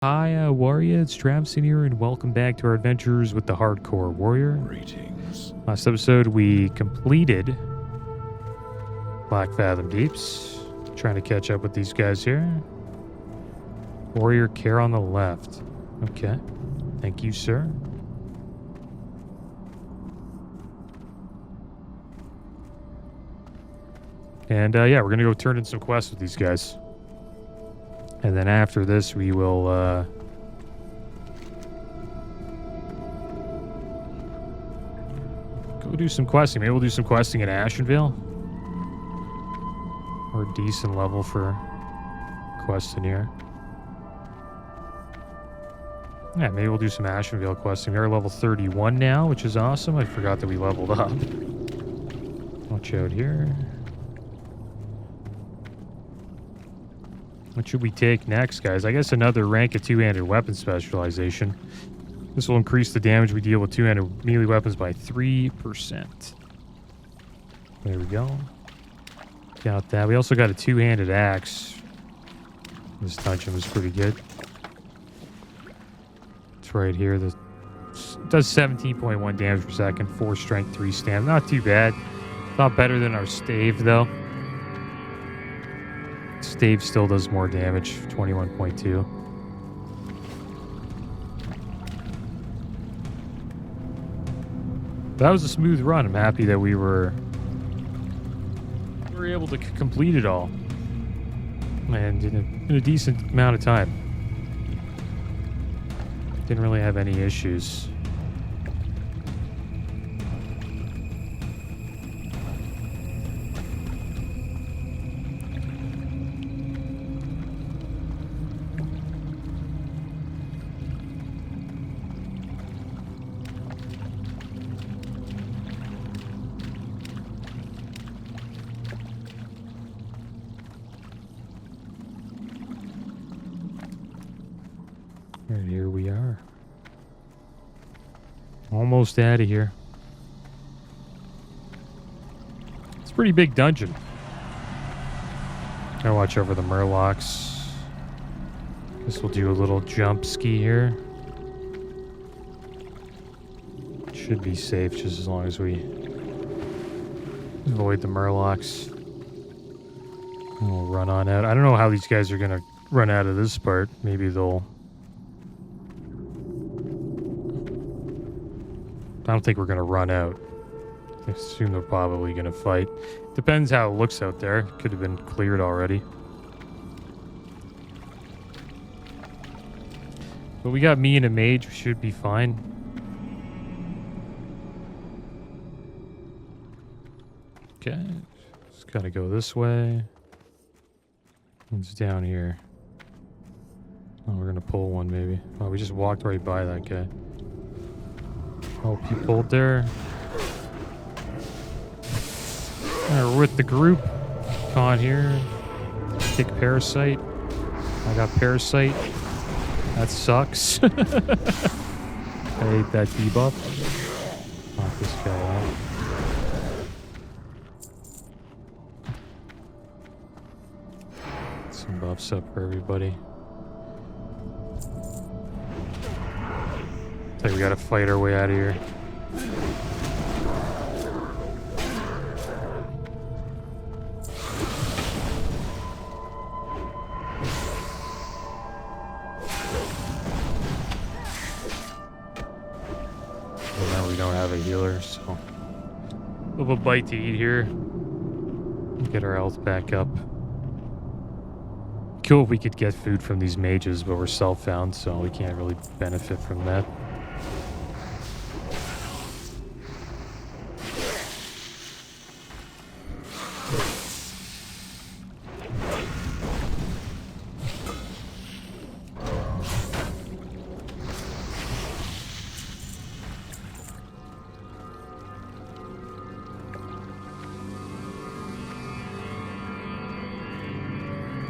Hi, warrior. It's Travis here, and welcome back to our adventures with the Hardcore Warrior. Greetings. Last episode, we completed Blackfathom Deeps. Trying to catch up with these guys here. Warrior care on the left. Okay. Thank you, sir. And, yeah, we're going to go turn in some quests with these guys. And then after this, we will, go do some questing. Maybe we'll do some questing in Ashenvale. Or a decent level for questing here. Yeah, maybe we'll do some Ashenvale questing. We're level 31 now, which is awesome. I forgot that we leveled up. Watch out here. What should we take next, guys? I guess another rank of two-handed weapon specialization. This will increase the damage we deal with two-handed melee weapons by 3%. There we go. Got that. We also got a two-handed axe. This dungeon was pretty good. It's right here. It does 17.1 damage per second, 4 strength, 3 stamina. Not too bad. Not better than our stave, though. Stave still does more damage, 21.2. That was a smooth run. I'm happy that we were able to complete it all. And in a decent amount of time. Didn't really have any issues. And here we are. Almost out of here. It's a pretty big dungeon. Gotta watch over the murlocs. Guess we'll do a little jump ski here. Should be safe just as long as we avoid the murlocs. And we'll run on out. I don't know how these guys are gonna run out of this part. Maybe they'll... I don't think we're going to run out. I assume they're probably going to fight. Depends how it looks out there. Could have been cleared already. But we got me and a mage. We should be fine. Okay. Just got to go this way. It's down here. Oh, we're going to pull one maybe. Oh, we just walked right by that guy. Oh, he pulled there. We're with the group. Con here. Kick Parasite. I got Parasite. That sucks. I hate that debuff. Knock this guy out. Some buffs up for everybody. I think we gotta fight our way out of here. Well, now we don't have a healer, so we'll have a bite to eat here. Get our health back up. Cool if we could get food from these mages, but we're self-found, so we can't really benefit from that.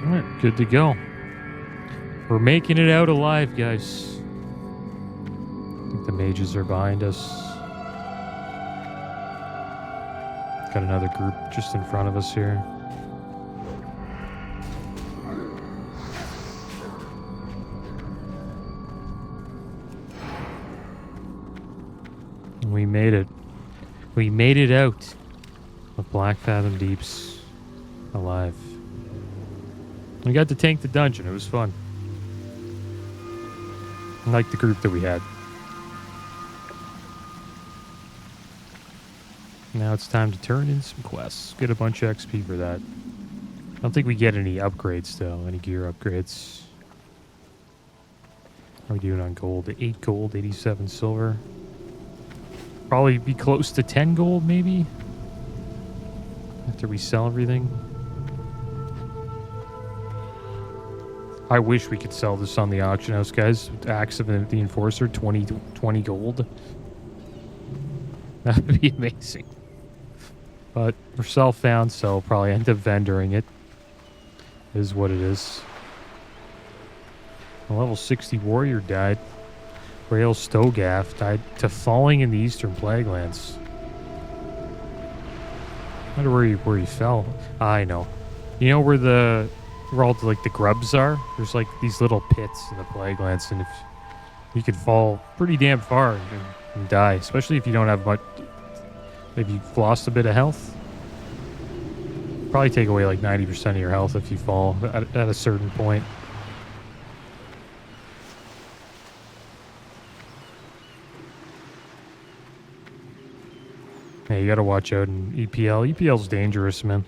Alright, good to go. We're making it out alive, guys. I think the mages are behind us. Got another group just in front of us here. We made it. We made it out of Blackfathom Deeps alive. We got to tank the dungeon. It was fun. I like the group that we had. Now it's time to turn in some quests. Get a bunch of XP for that. I don't think we get any upgrades, though. Any gear upgrades. How are we doing on gold? 8 gold, 87 silver. Probably be close to 10 gold, maybe? After we sell everything. I wish we could sell this on the auction house, guys. Axe of the Enforcer, 20 gold. That would be amazing. But we're self-found, so we'll probably end up vendoring it. Is what it is. A level 60 warrior died. Rail Stogath died to falling in the Eastern Plaguelands. I wonder where he fell. I know. You know where all the grubs are? There's like these little pits in the Plaguelands, and if you could fall pretty damn far and die, especially if you don't have much. If you've lost a bit of health, probably take away like 90% of your health if you fall at a certain point. Yeah, you gotta watch out in EPL. EPL's dangerous, man.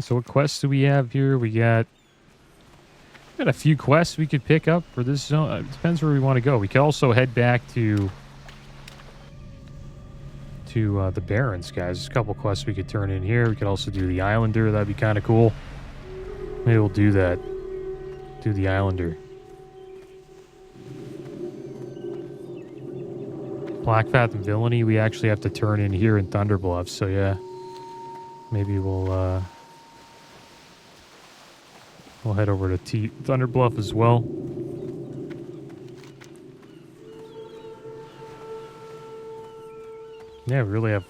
So what quests do we have here? We got a few quests we could pick up for this zone. It depends where we want to go. We could also head back to the Barrens, guys. There's a couple quests we could turn in here. We could also do the Islander. That'd be kind of cool. Maybe we'll do that. Do the Islander. Blackfathom Villainy, we actually have to turn in here in Thunder Bluff. So yeah, maybe we'll head over to Thunder Bluff as well. Yeah, we really have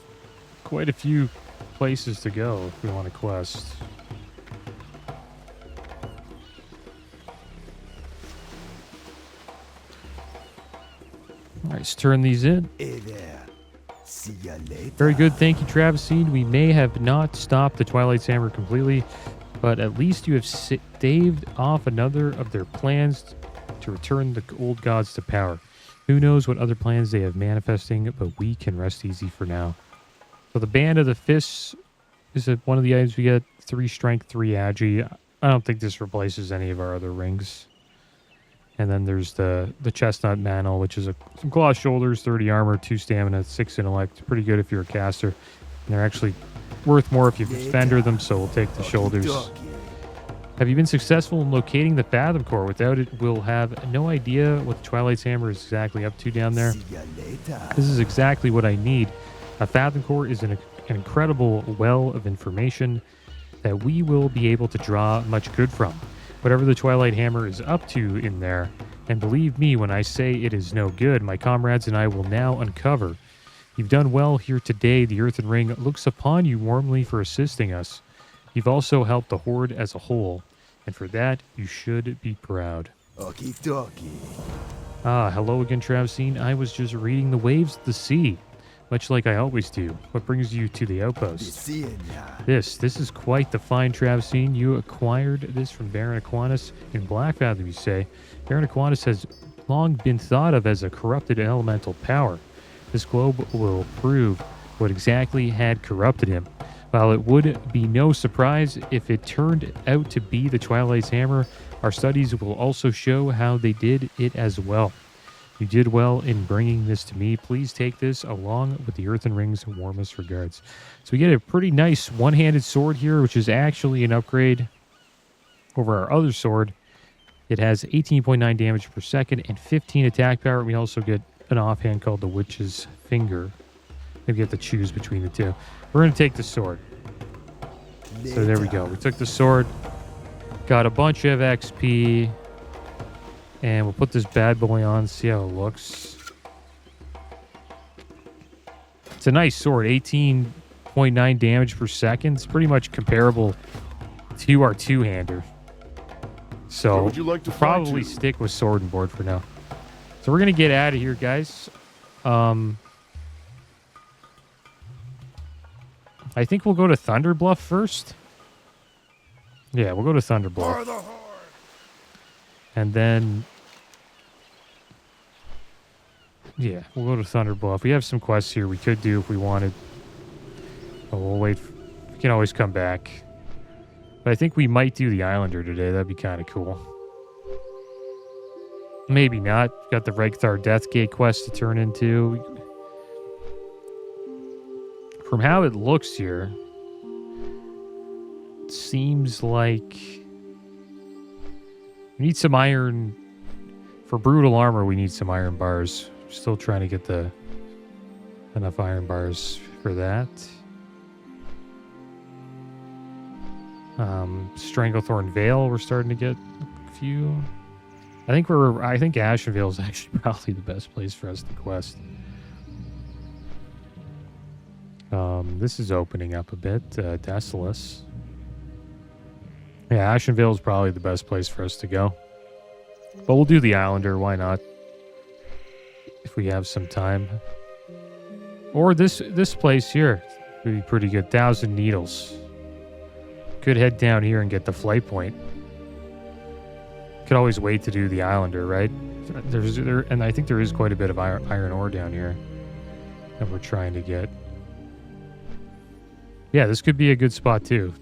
quite a few places to go if we want to quest. All right, let's turn these in. Hey there. See ya later. Very good. Thank you, Travis. We may have not stopped the Twilight's Hammer completely, but at least you have staved off another of their plans to return the old gods to power. Who knows what other plans they have manifesting, but we can rest easy for now. So the Band of the Fists is one of the items we get. 3 strength, 3 agi. I don't think this replaces any of our other rings. And then there's the Chestnut Mantle, which is some claw shoulders, 30 armor, 2 stamina, 6 intellect. Pretty good if you're a caster. And they're actually worth more if you fender them, so we'll take the shoulders. Have you been successful in locating the Fathom Core? Without it, we'll have no idea what the Twilight's Hammer is exactly up to down there. This is exactly what I need. A Fathom Core is an incredible well of information that we will be able to draw much good from. Whatever the Twilight Hammer is up to in there, and believe me when I say it is no good, my comrades and I will now uncover. You've done well here today. The Earthen Ring looks upon you warmly for assisting us. You've also helped the Horde as a whole, and for that, you should be proud. Okie dokie. Ah, hello again, Travsine. I was just reading the waves of the sea, much like I always do. What brings you to the outpost? This is quite the fine Travsine. You acquired this from Baron Aquinas in Blackfathom, you say. Baron Aquinas has long been thought of as a corrupted elemental power. This globe will prove what exactly had corrupted him. While it would be no surprise if it turned out to be the Twilight's Hammer, our studies will also show how they did it as well. You did well in bringing this to me. Please take this along with the Earthen Ring's warmest regards. So we get a pretty nice one-handed sword here, which is actually an upgrade over our other sword. It has 18.9 damage per second and 15 attack power. We also get an offhand called the Witch's Finger. Maybe you have to choose between the two. We're going to take the sword. So there we go. We took the sword, got a bunch of XP, and we'll put this bad boy on, see how it looks. It's a nice sword, 18.9 damage per second. It's pretty much comparable to our two-hander. So Where would you like to fly probably to? stick with sword and board for now. So we're gonna get out of here, guys. I think we'll go to Thunder Bluff first. Yeah, we'll go to Thunder Bluff. And then... yeah, we'll go to Thunder Bluff. We have some quests here we could do if we wanted. But we'll wait. We can always come back. But I think we might do the Islander today. That'd be kind of cool. Maybe not. Got the Regthar Deathgate quest to turn into. From how it looks here, it seems like we need some iron. For brutal armor, we need some iron bars. Still trying to get enough iron bars for that. Stranglethorn Vale, we're starting to get a few. I think Ashenvale is actually probably the best place for us to quest. This is opening up a bit. Desolus. Yeah, Ashenvale is probably the best place for us to go. But we'll do the Islander, why not? If we have some time. Or this place here would be pretty good. 1,000 Needles. Could head down here and get the flight point. Could always wait to do the Islander, right? And I think there is quite a bit of iron ore down here that we're trying to get. Yeah, this could be a good spot too.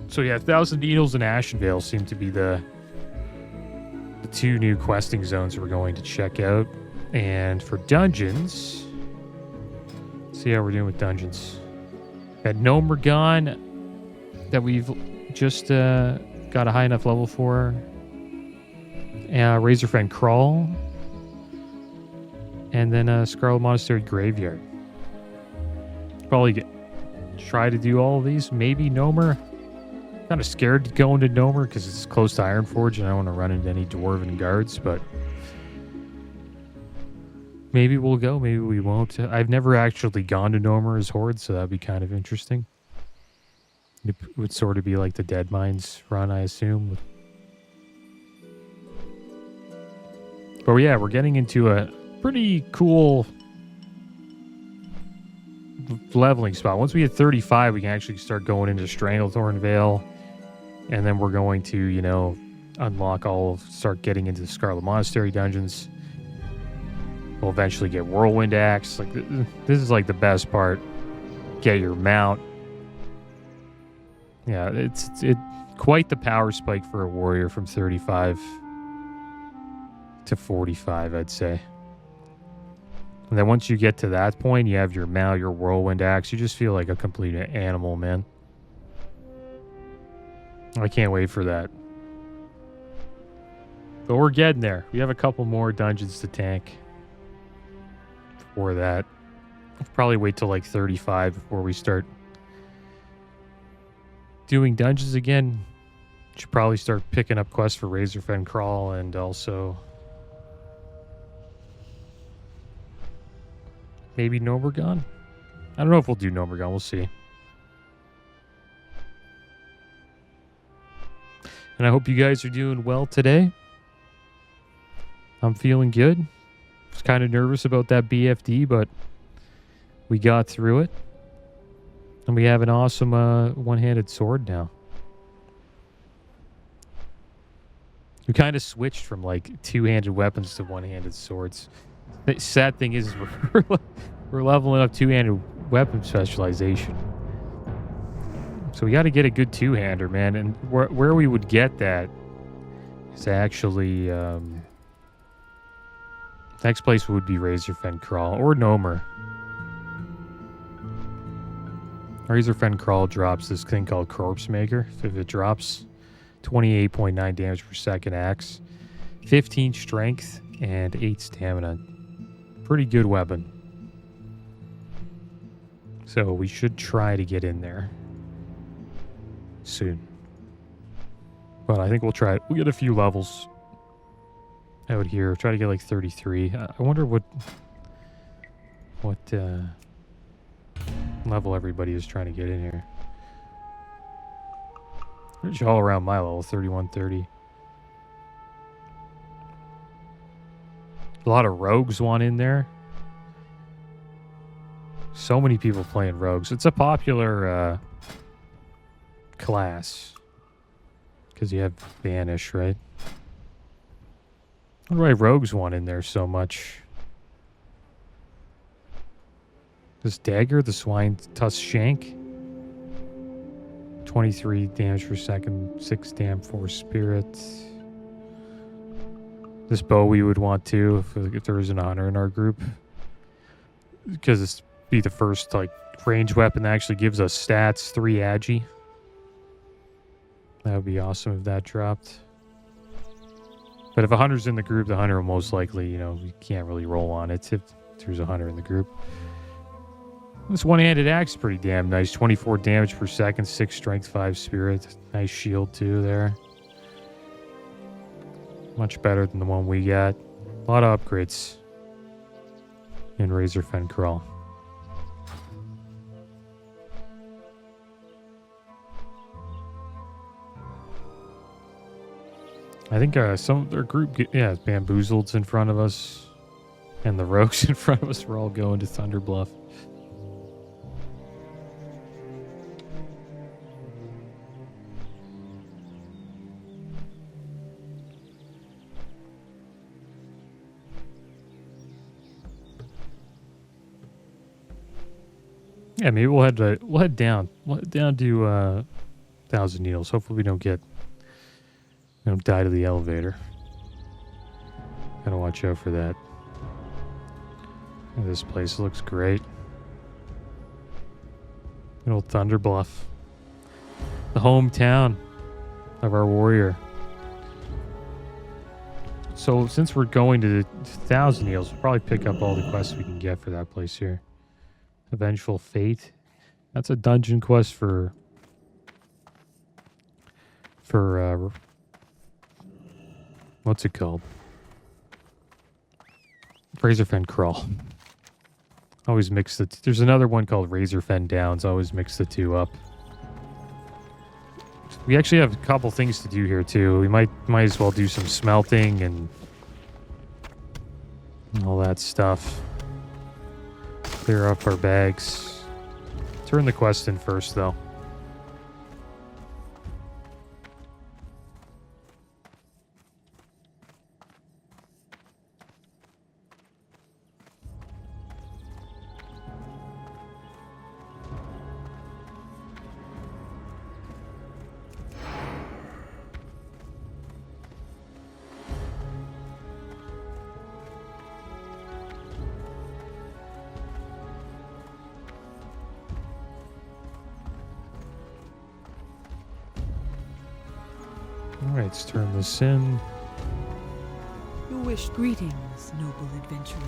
So yeah, 1,000 Needles and Ashenvale seem to be the two new questing zones we're going to check out. And for dungeons, let's see how we're doing with dungeons. Got Nomergon that we've just got a high enough level for. Razorfen Crawl. And then Scarlet Monastery Graveyard. Probably try to do all of these. Maybe Nomer. Kind of scared to go into Nomer because it's close to Ironforge and I don't want to run into any Dwarven guards, but maybe we'll go, maybe we won't. I've never actually gone to Nomer as Horde, so that'd be kind of interesting. It would sort of be like the Dead Mines run, I assume. But yeah, we're getting into a pretty cool leveling spot. Once we hit 35, we can actually start going into Stranglethorn Vale. And then we're going to, start getting into the Scarlet Monastery dungeons. We'll eventually get Whirlwind Axe. Like this is like the best part. Get your mount. Yeah, it's quite the power spike for a warrior from 35 to 45, I'd say. And then once you get to that point, you have your mount, your Whirlwind Axe. You just feel like a complete animal, man. I can't wait for that. But we're getting there. We have a couple more dungeons to tank for that. We'll probably wait till like 35 before we start doing dungeons again. Should probably start picking up quests for Razorfen Crawl and also maybe Nomergon. I don't know if we'll do Nomergon. We'll see. And I hope you guys are doing well today. I'm feeling good. I was kind of nervous about that BFD, but we got through it. And we have an awesome one-handed sword now. We kind of switched from like two-handed weapons to one-handed swords. The sad thing is we're leveling up two-handed weapon specialization. So we got to get a good two-hander, man. And where we would get that is actually... next place would be Razorfen Crawl or Nomer. Razorfen Crawl drops this thing called Corpse Maker. If it drops 28.9 damage per second axe, 15 strength, and 8 stamina. Pretty good weapon. So we should try to get in there soon. But I think we'll try it. We'll get a few levels out here. Try to get like 33. I wonder what level everybody is trying to get in here. Pretty much all around my level, 3130. A lot of rogues want in there. So many people playing rogues. It's a popular class. Because you have Vanish, right? I wonder why rogues want in there so much. This dagger, the swine tusk shank. 23 damage per second, 6 dam, 4 spirit. This bow we would want too if there was an honor in our group. Because it's be the first like range weapon that actually gives us stats, 3 agi. That would be awesome if that dropped. But if a hunter's in the group, the hunter will most likely, you know, you can't really roll on it if there's a hunter in the group. This one-handed axe is pretty damn nice. 24 damage per second, 6 strength, 5 spirit. Nice shield too there. Much better than the one we got. A lot of upgrades in Razorfen Crawl. I think some of their group, Bamboozled's in front of us. And the Rogues in front of us. We're all going to Thunder Bluff. Yeah, maybe we'll head down. We'll head down to Thousand Needles. Hopefully we don't die to the elevator. Gotta watch out for that. This place looks great. Good old Thunder Bluff. The hometown of our warrior. So since we're going to Thousand Needles, we'll probably pick up all the quests we can get for that place here. Vengeful Fate. That's a dungeon quest for what's it called? Razorfen Crawl. Always mix there's another one called Razorfen Downs. Always mix the two up. We actually have a couple things to do here too. We might as well do some smelting and all that stuff. Clear up our bags. Turn the quest in first, though. Alright, let's turn this in. You wish greetings, noble adventurer.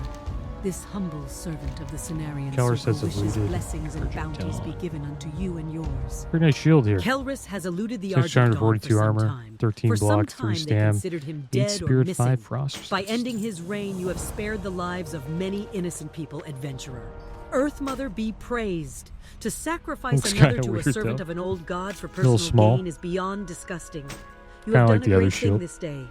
This humble servant of the Cenarian Kelris circle has wishes eluded blessings and Argent bounties Talon. be given unto you and yours. Pretty nice shield here. Kelris has eluded the Argent 642 for some armor, time. 13 For some block, time 3 they stam, considered him 8 dead or spirit, missing. 5 frost. By ending his reign, you have spared the lives of many innocent people, adventurer. Earth Mother be praised. To sacrifice Looks another kinda to a weird, servant though. of an old god for Little personal small. gain is beyond disgusting. You Kinda have done like the a other great thing shield. this day.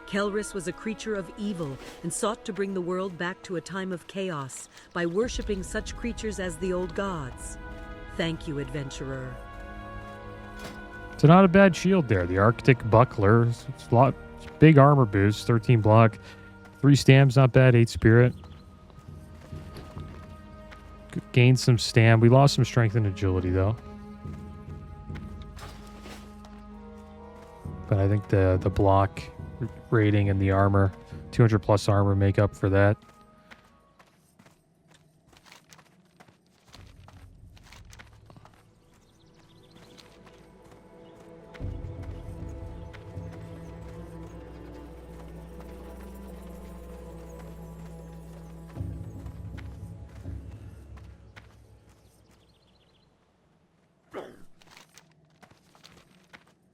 Kelris was a creature of evil and sought to bring the world back to a time of chaos by worshipping such creatures as the old gods. Thank you, adventurer. It's not a bad shield there. The Arctic Buckler. It's a lot. Big armor boost. 13 block. 3 stams, not bad. 8 spirit. Gained some stam. We lost some strength and agility, though. But I think the block rating and the armor, 200 plus armor, make up for that.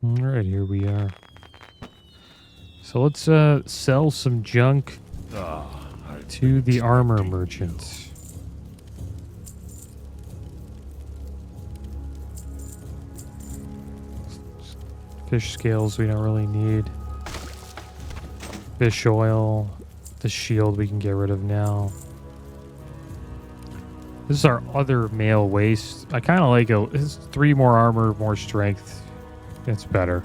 All right, here we are. So let's sell some junk to the armor merchant. Fish scales we don't really need. Fish oil. The shield we can get rid of now. This is our other male waist. I kind of like it. It's 3 more armor, more strength. It's better.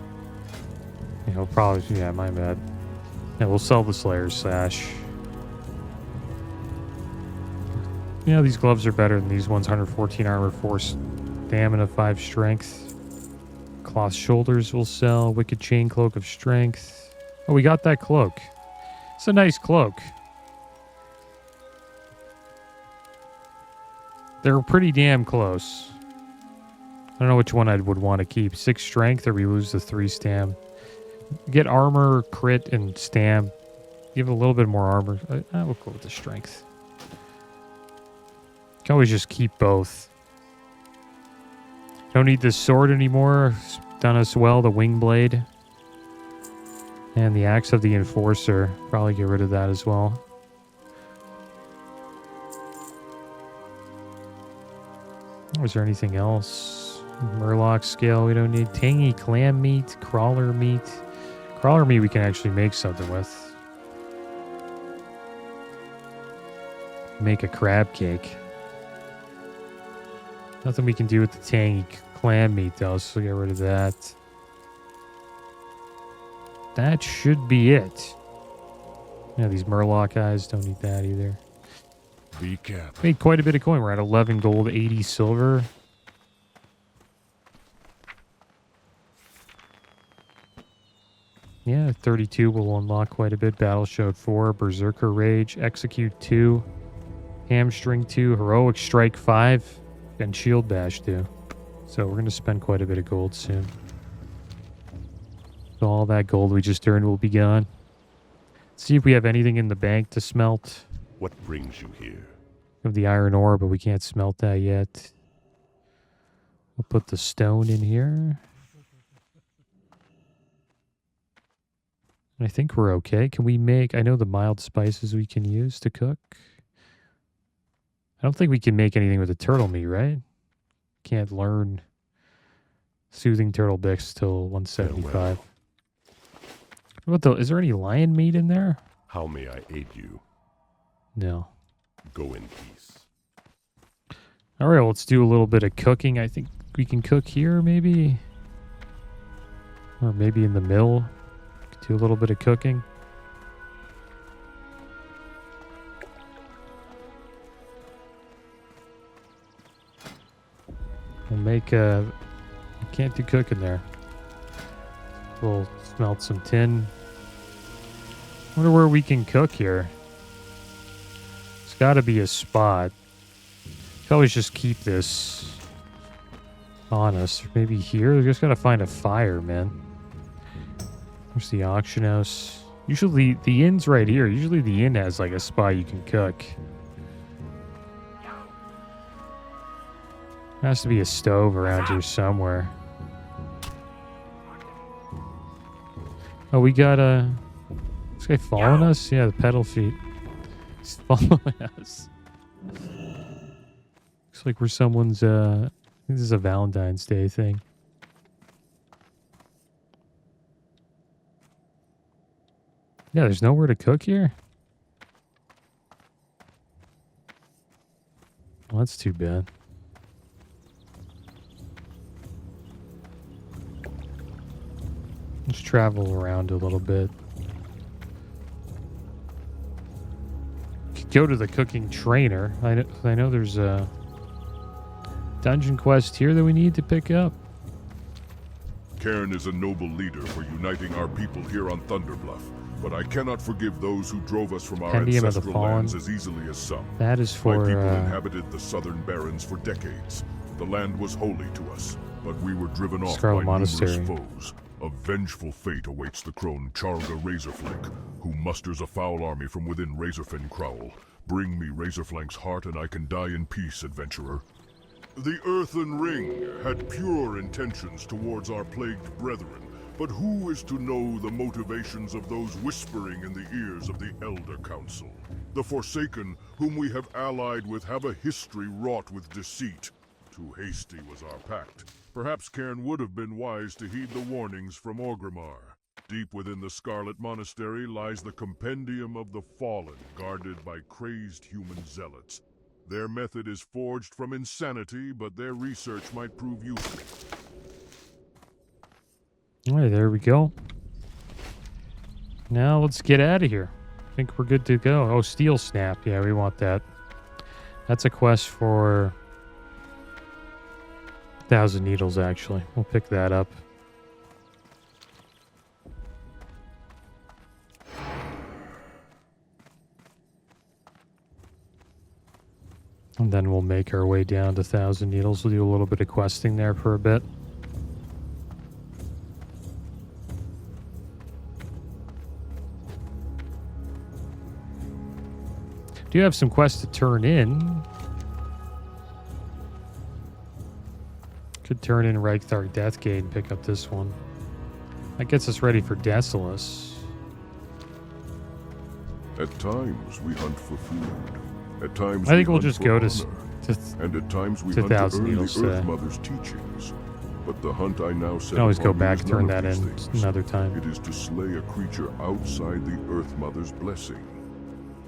You know, probably, yeah, my bad. Yeah, we'll sell the Slayer's Sash. Yeah, these gloves are better than these ones. 114 armor, 4 stamina, 5 strength. Cloth shoulders will sell. Wicked chain cloak of strength. Oh, we got that cloak. It's a nice cloak. They're pretty damn close. I don't know which one I would want to keep. 6 strength or we lose the 3 stam. Get armor, crit, and stam. Give it a little bit more armor. We'll go with the strength. Can always just keep both. Don't need this sword anymore. It's done us well. The wing blade. And the axe of the enforcer. Probably get rid of that as well. Was there anything else? Murloc scale we don't need. Tangy clam meat. Crawler meat. Crawler meat we can actually make something with. Make a crab cake. Nothing we can do with the tangy clam meat though, so get rid of that. That should be it. Yeah, these Murloc eyes, don't need that either. Be careful. Made quite a bit of coin. We're at 11 gold, 80 silver. Yeah, 32 will unlock quite a bit. Battle Shout 4, Berserker Rage, Execute 2, Hamstring 2, Heroic Strike 5, and Shield Bash 2. So we're going to spend quite a bit of gold soon. So all that gold we just earned will be gone. See if we have anything in the bank to smelt. What brings you here? We have the iron ore, but we can't smelt that yet. We'll put the stone in here. I think we're okay. Can we make... I know the mild spices we can use to cook. I don't think we can make anything with the turtle meat, right? Can't learn soothing turtle bits till 175. Farewell. What the... Is there any lion meat in there? How may I aid you? No. Go in peace. All right, well, let's do a little bit of cooking. I think we can cook here, maybe. Or maybe in the mill. Do a little bit of cooking. We'll make a... Can't do cooking there. We'll smelt some tin. Wonder where we can cook here. It's got to be a spot. Could always just keep this on us. Maybe here. We just got to find a fire, man. There's the auction house. Usually the inn's right here. Usually the inn has like a spot you can cook. There has to be a stove around here somewhere. Oh, we got a... This guy following us? Yeah, the pedal feet. He's following us. Looks like we're someone's... I think this is a Valentine's Day thing. Yeah, there's nowhere to cook here? Well, that's too bad. Let's travel around a little bit. Could go to the cooking trainer. I know there's a dungeon quest here that we need to pick up. Cairn is a noble leader for uniting our people here on Thunderbluff, but I cannot forgive those who drove us from our Compendium of the ancestral Fallen. lands as easily as some. That is for... My people inhabited the southern barrens for decades. The land was holy to us, but we were driven off Scarlet by Monastery. numerous foes. A vengeful fate awaits the crone Charga Razorflank, who musters a foul army from within Razorfin Crowl. Bring me Razorflank's heart and I can die in peace, adventurer. The Earthen Ring had pure intentions towards our plagued brethren, but who is to know the motivations of those whispering in the ears of the Elder Council? The Forsaken, whom we have allied with, have a history wrought with deceit. Too hasty was our pact. Perhaps Cairn would have been wise to heed the warnings from Orgrimmar. Deep within the Scarlet Monastery lies the Compendium of the Fallen, guarded by crazed human zealots. Their method is forged from insanity, but their research might prove useful. All right, there we go. Now let's get out of here. I think we're good to go. Oh, Steel Snap. Yeah, we want that. That's a quest for 1,000 needles, actually. We'll pick that up. And then we'll make our way down to 1,000 needles. We'll do a little bit of questing there for a bit. Do have some quests to turn in. Could turn in Reichthark Deathgate and pick up this one. That gets us ready for Desolus. At times we hunt for food. At times I think we we'll hunt just for go honor. And at times we hunt to 1,000 earn needles the today. Earth Mother's teachings. But the hunt I now set Can always go upon back, is turn none of that these in things. another time. It is to slay a creature outside the Earth Mother's blessing.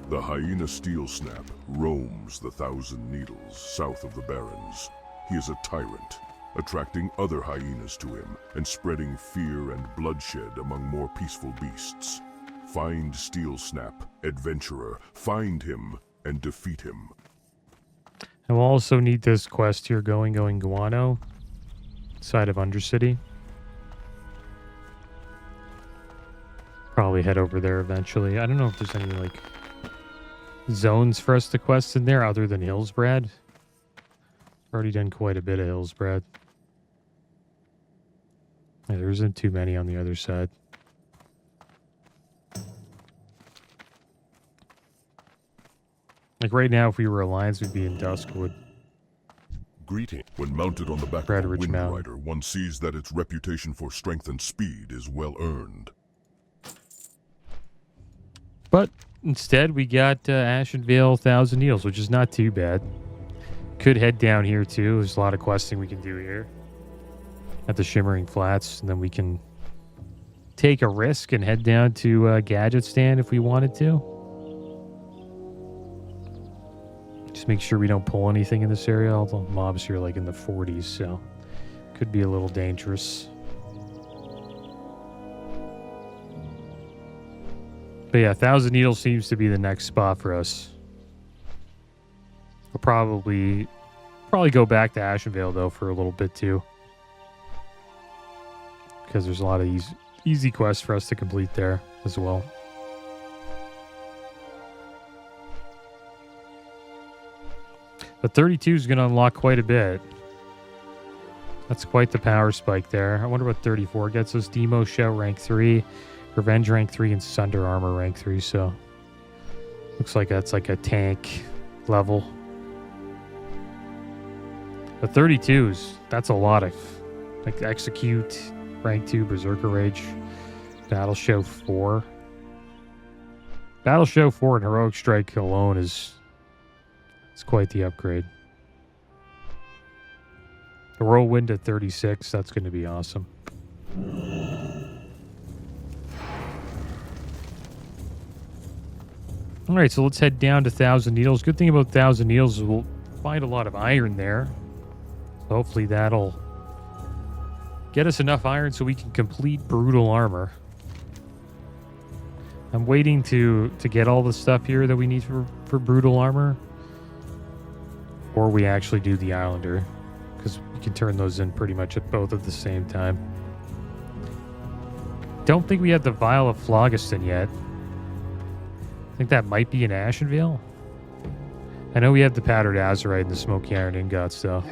The hyena Steel Snap roams the 1,000 Needles south of the Barrens. He is a tyrant, attracting other hyenas to him and spreading fear and bloodshed among more peaceful beasts. Find Steel Snap, adventurer. Find him and defeat him. And we'll also need this quest here, Going Guano, side of Undercity. Probably head over there eventually. I don't know if there's any, like, zones for us to quest in there other than Hillsbrad. Already done quite a bit of Hillsbrad. Yeah, there isn't too many on the other side. Like right now, if we were Alliance, we'd be in Duskwood. Greeting. When mounted on the back of a Redridge Wind Mountain. Rider, one sees that its reputation for strength and speed is well earned. But instead, we got Ashenvale 1,000 Needles, which is not too bad. Could head down here too. There's a lot of questing we can do here at the Shimmering Flats, and then we can take a risk and head down to Gadget Stand if we wanted to. Just make sure we don't pull anything in this area. All the mobs here are like in the 40s, so could be a little dangerous. But yeah, 1,000 Needles seems to be the next spot for us. We'll probably go back to Ashenvale though for a little bit too, because there's a lot of easy quests for us to complete there as well. But 32 is going to unlock quite a bit. That's quite the power spike there. I wonder what 34 gets us. Demo Shout rank 3, Revenge rank 3, and Sunder Armor rank 3. So looks like that's like a tank level. But 32s, that's a lot of, like, Execute rank 2, Berserker Rage, Battle Show 4. Battle Show 4 and Heroic Strike alone is quite the upgrade. The Whirlwind at 36, that's going to be awesome. All right, so let's head down to 1,000 Needles. Good thing about 1,000 Needles is we'll find a lot of iron there. So hopefully that'll get us enough iron so we can complete Brutal Armor. I'm waiting to get all the stuff here that we need for Brutal Armor. Or we actually do the Islander, because we can turn those in pretty much at both at the same time. Don't think we have the Vial of Phlogiston yet. I think that might be in Ashenvale. I know we have the Powdered Azurite and the Smoky Iron Ingots, though.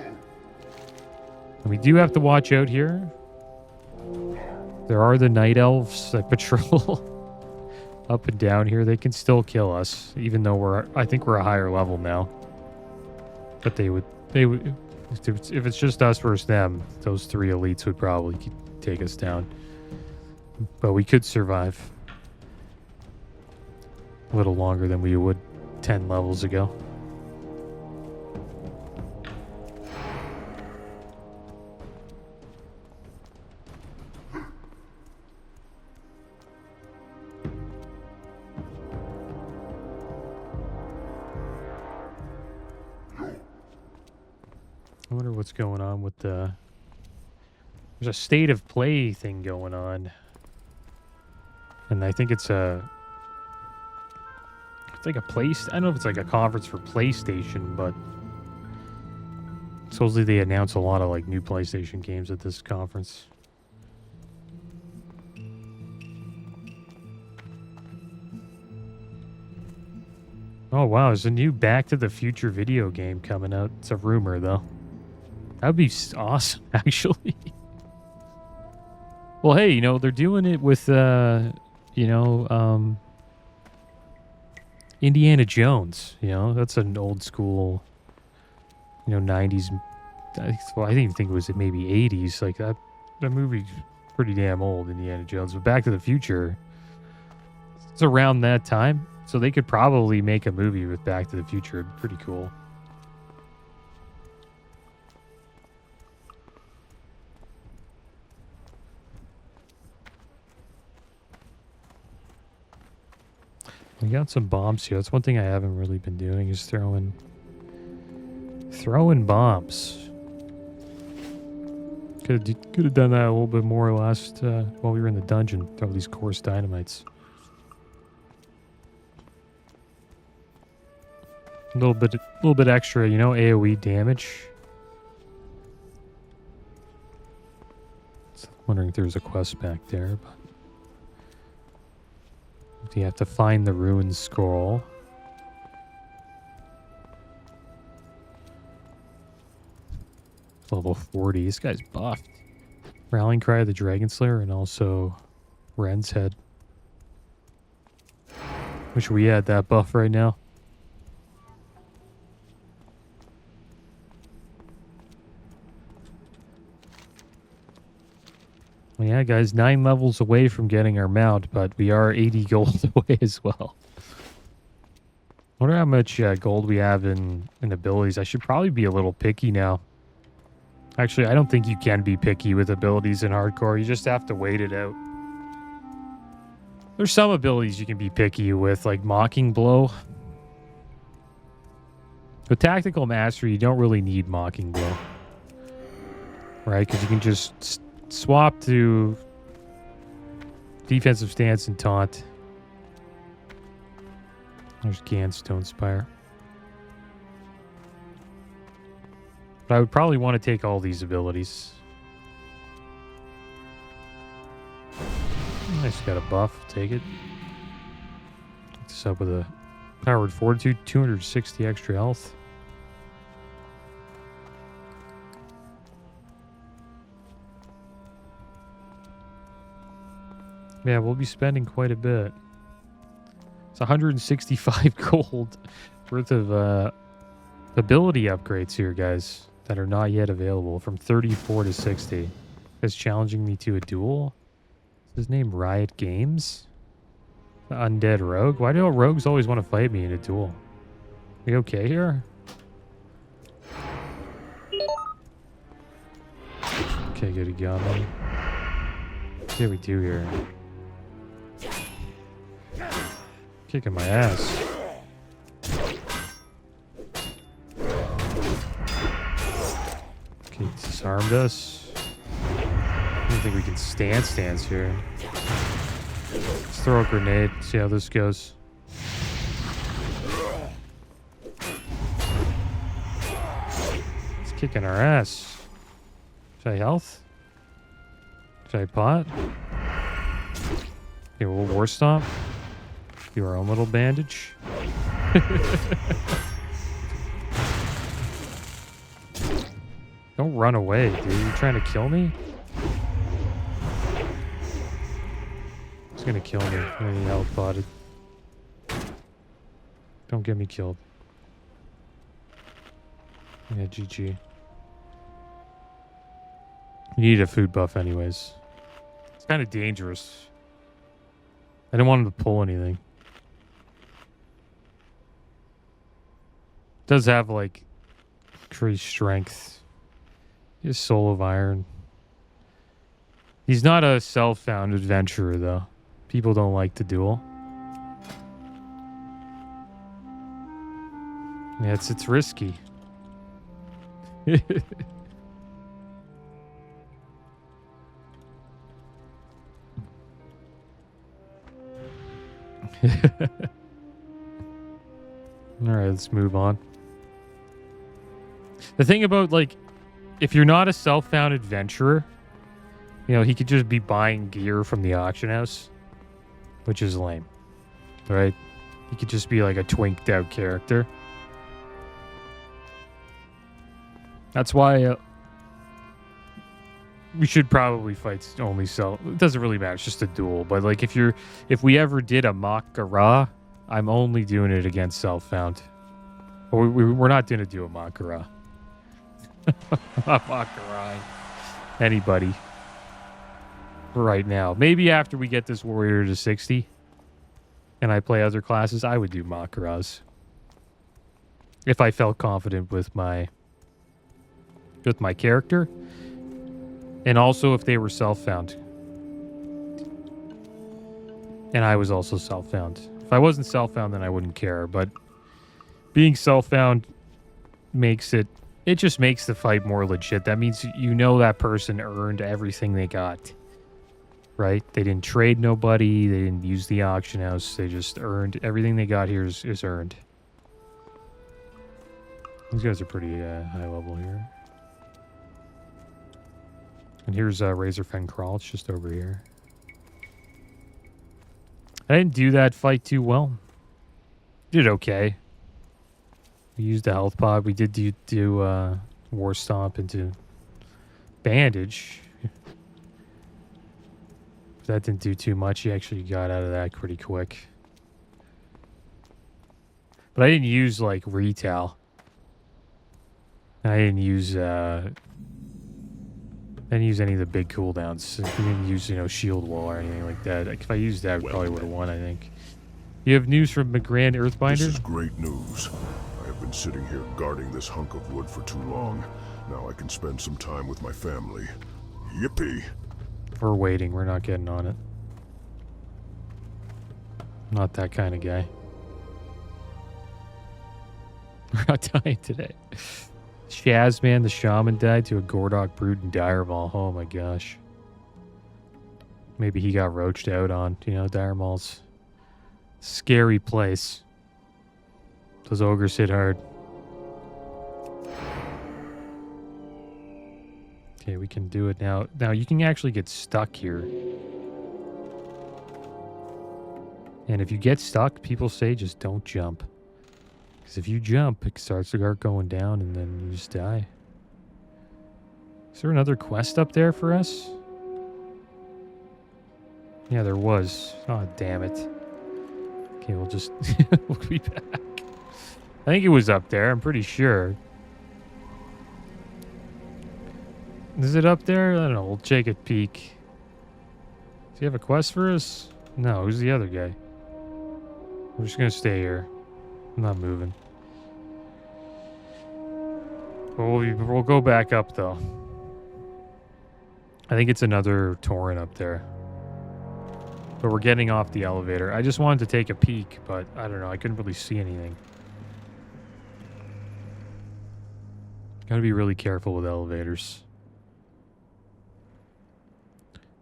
And we do have to watch out here. There are the Night Elves that patrol up and down here. They can still kill us, even though I think we're a higher level now. But they would, if it's just us versus them, those 3 elites would probably take us down. But we could survive a little longer than we would 10 levels ago. what's going on with the... There's a state of play thing going on. And I think it's a... It's like a place... I don't know if it's like a conference for PlayStation, but... Supposedly they announce a lot of like new PlayStation games at this conference. Oh wow, there's a new Back to the Future video game coming out. It's a rumor though. That would be awesome, actually. Well, hey, you know, they're doing it with, Indiana Jones. You know, that's an old school, 90s. Well, I didn't think it was maybe 80s. Like that movie's pretty damn old, Indiana Jones. But Back to the Future, it's around that time. So they could probably make a movie with Back to the Future. It'd be pretty cool. We got some bombs here. That's one thing I haven't really been doing is throwing bombs. Could have done that a little bit more last while we were in the dungeon. Throw these coarse dynamites. A little bit extra, AoE damage. Wondering if there's a quest back there, but you have to find the ruined scroll. Level 40. This guy's buffed. Rallying Cry of the Dragon Slayer and also Ren's Head. Wish we had that buff right now. Well, yeah, guys, 9 levels away from getting our mount, but we are 80 gold away as well. Wonder how much gold we have in abilities. I should probably be a little picky now. Actually, I don't think you can be picky with abilities in hardcore. You just have to wait it out. There's some abilities you can be picky with, like Mocking Blow. With Tactical Mastery, you don't really need Mocking Blow. Right? Because you can just swap to Defensive Stance and Taunt. There's Gant Stone Spire. But I would probably want to take all these abilities. Nice, got a buff. Take it. Get this up with a Powered Fortitude, 260 extra health. Yeah, we'll be spending quite a bit. It's 165 gold worth of ability upgrades here, guys, that are not yet available from 34 to 60. Is challenging me to a duel. Is his name Riot Games? The Undead Rogue? Why do rogues always want to fight me in a duel? We okay here? Okay, good to go, man. What do we do here? Kicking my ass. Okay, disarmed us. I don't think we can stance here. Let's throw a grenade, see how this goes. It's kicking our ass. Should I health? Should I pot? Okay, we'll War Stomp. Do our own little bandage. Don't run away, dude. You trying to kill me? He's gonna kill me. I need health potted. Don't get me killed. Yeah, GG. You need a food buff anyways. It's kind of dangerous. I didn't want him to pull anything. Does have like increased strength. His Soul of Iron. He's not a self-found adventurer though. People don't like to duel. Yeah, it's risky. Alright, let's move on. The thing about, like, if you're not a self-found adventurer, you know, he could just be buying gear from the auction house, which is lame, right? He could just be like a twinked out character. That's why we should probably fight only self. It doesn't really matter. It's just a duel. But like, if we ever did a Makara, I'm only doing it against self-found. Or we're not going to do a Makara. Makara. Anybody. Right now. Maybe after we get this warrior to 60 and I play other classes, I would do Makaras. If I felt confident with my character. And also if they were self-found. And I was also self-found. If I wasn't self-found, then I wouldn't care. But being self-found makes it just makes the fight more legit. That means you know that person earned everything they got. Right? They didn't trade nobody. They didn't use the auction house. They just earned everything they got here is earned. These guys are pretty high level here. And here's Razorfen Crawl. It's just over here. I didn't do that fight too well. Did okay. We used a health pod. We did do War Stomp into Bandage. That didn't do too much. He actually got out of that pretty quick. But I didn't use, like, Retail. I didn't use any of the big cooldowns. I didn't use, you know, Shield Wall or anything like that. Like, if I used that, we probably would have won, I think. You have news from McGrand Earthbinder? This is great news. I have been sitting here guarding this hunk of wood for too long. Now I can spend some time with my family. Yippee! We're waiting. We're not getting on it. Not that kind of guy. We're not dying today. Shazman the Shaman died to a Gordok Brute in Diremall. Oh my gosh. Maybe he got roached out on. You know, Diremall's scary place. Those ogres hit hard. Okay, we can do it now. Now, you can actually get stuck here. And if you get stuck, people say just don't jump. Because if you jump, it starts to start going down and then you just die. Is there another quest up there for us? Yeah, there was. Oh, damn it. Okay, we'll just... we'll be back. I think it was up there. I'm pretty sure. Is it up there? I don't know. We'll take a peek. Does he have a quest for us? No, who's the other guy? We're just going to stay here. I'm not moving. We'll go back up, though. I think it's another Tauren up there. But we're getting off the elevator. I just wanted to take a peek, but I don't know. I couldn't really see anything. Gotta be really careful with elevators.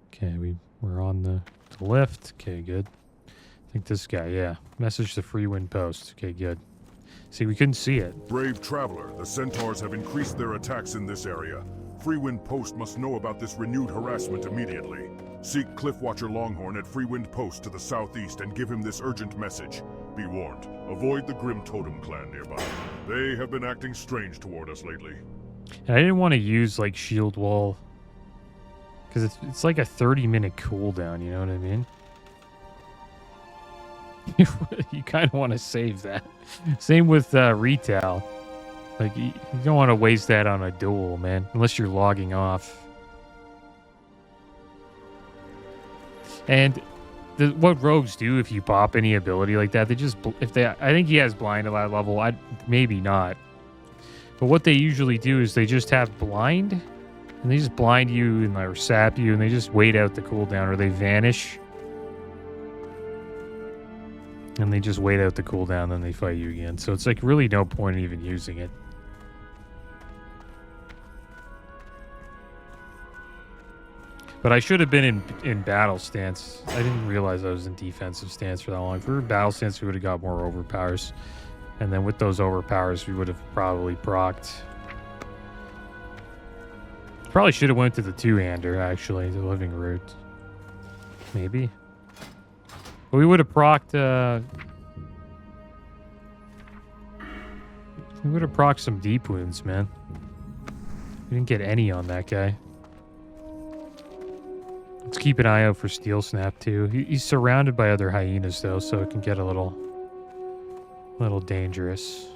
Okay, we're on the lift. Okay, good. I think this guy, yeah. Message to Freewind Post. Okay, good. See, we couldn't see it. Brave traveler, the centaurs have increased their attacks in this area. Freewind Post must know about this renewed harassment immediately. Seek Cliffwatcher Longhorn at Freewind Post to the southeast and give him this urgent message. Be warned, avoid the Grim Totem clan nearby. They have been acting strange toward us lately. And I didn't want to use, like, Shield Wall. Because it's like a 30-minute cooldown, you know what I mean? You kind of want to save that. Same with Retail. Like, you don't want to waste that on a duel, man. Unless you're logging off. And what rogues do if you pop any ability like that, they just... I think he has blind at that level. Maybe not. But what they usually do is they just have blind. And they just blind you and or sap you. And they just wait out the cooldown. Or they vanish. And they just wait out the cooldown, then they fight you again. So it's like really no point in even using it. But I should have been in battle stance. I didn't realize I was in defensive stance for that long. If we were in battle stance, we would have got more overpowers. And then with those overpowers, we would have probably procced. Probably should have went to the two-hander, actually, the living root. Maybe. But we would have procced, we would have procced some deep wounds, man. We didn't get any on that guy. Let's keep an eye out for Steel Snap, too. He's surrounded by other hyenas, though, so it can get a little dangerous.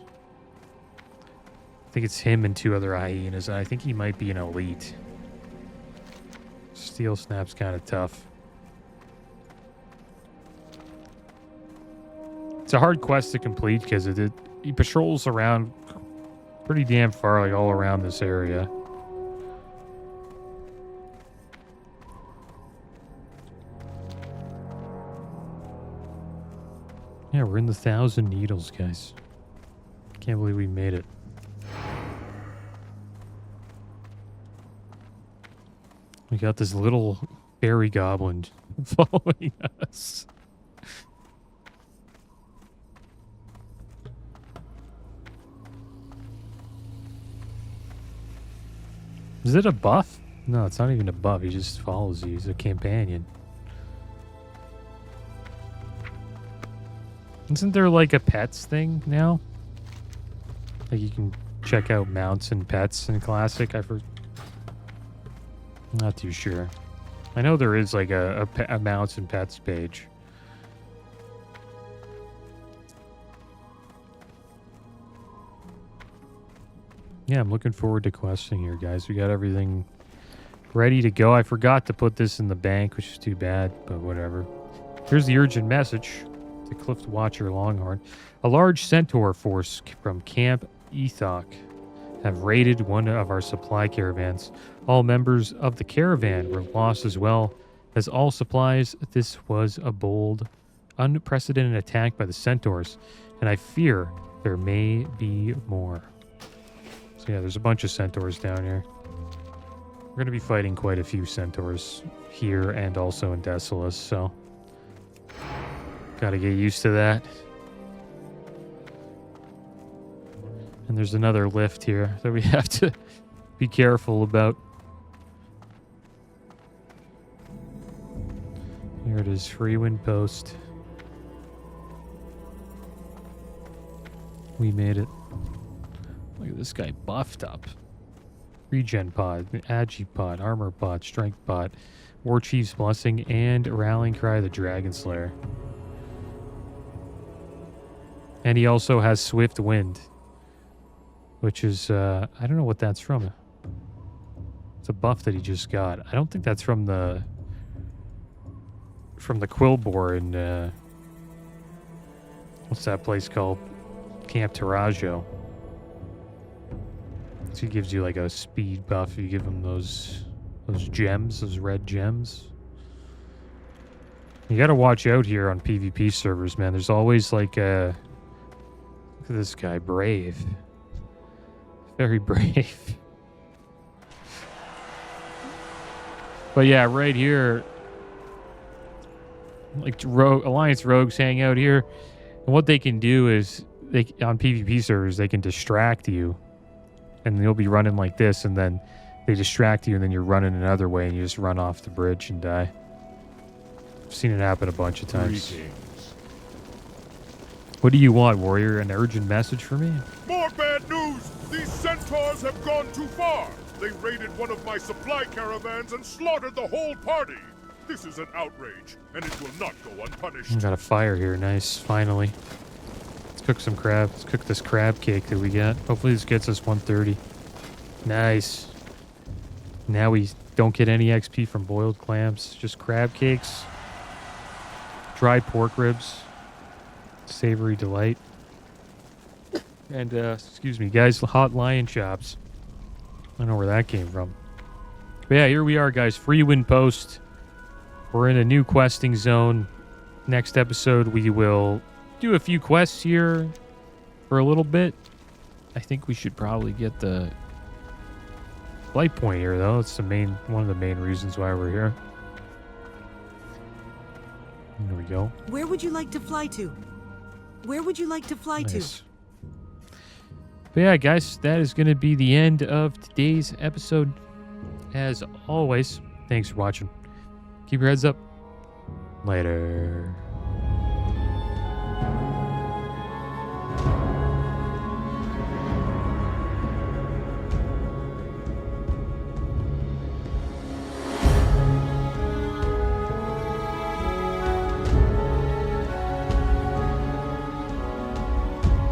I think it's him and 2 other hyenas, and I think he might be an elite. Steel Snap's kind of tough. It's a hard quest to complete because he patrols around pretty damn far, like all around this area. Yeah, we're in the 1,000 needles, guys. Can't believe we made it. We got this little fairy goblin following us. Is it a buff? No, it's not even a buff. He just follows you. He's a companion. Isn't there like a pets thing now? Like you can check out mounts and pets in Classic? I'm not too sure. I know there is like a mounts and pets page. Yeah, I'm looking forward to questing here, guys. We got everything ready to go. I forgot to put this in the bank, which is too bad, but whatever. Here's the urgent message to Cliff Watcher Longhorn. A large centaur force from Camp Ethok have raided one of our supply caravans. All members of the caravan were lost as well as all supplies. This was a bold, unprecedented attack by the centaurs, and I fear there may be more. So yeah, there's a bunch of centaurs down here. We're going to be fighting quite a few centaurs here and also in Desolus, so got to get used to that. And there's another lift here that we have to be careful about. Here it is, Freewind Post. We made it. Look at this guy buffed up. Regen pod, Agi pod, Armor pod, Strength pod, War Chief's Blessing, and Rallying Cry of the Dragon Slayer. And he also has Swift Wind, which is, I don't know what that's from. It's a buff that he just got. I don't think that's from the Quillbore in, what's that place called? Camp Tarajo. So he gives you like a speed buff. You give him those gems, those red gems. You gotta watch out here on PvP servers, man. There's always like a... Look at this guy, brave. Very brave. But yeah, right here, like Alliance rogues hang out here. And what they can do is, on PvP servers, they can distract you. And you'll be running like this, and then they distract you, and then you're running another way, and you just run off the bridge and die. I've seen it happen a bunch of times. What do you want, warrior? An urgent message for me? More bad news! These centaurs have gone too far! They raided one of my supply caravans and slaughtered the whole party! This is an outrage, and it will not go unpunished. We got a fire here. Nice, finally. Let's cook some crab. Let's cook this crab cake that we got. Hopefully this gets us 130. Nice. Now we don't get any XP from boiled clams. Just crab cakes. Dried pork ribs. Savory delight. And, excuse me, guys, hot lion chops. I don't know where that came from. But yeah, here we are, guys. Freewind Post. We're in a new questing zone. Next episode, we will do a few quests here for a little bit. I think we should probably get the Light point here, though. It's one of the main reasons why we're here. There we go. Where would you like to fly to? Where would you like to fly Nice. But yeah, guys, that is going to be the end of today's episode. As always, thanks for watching. Keep your heads up. Later.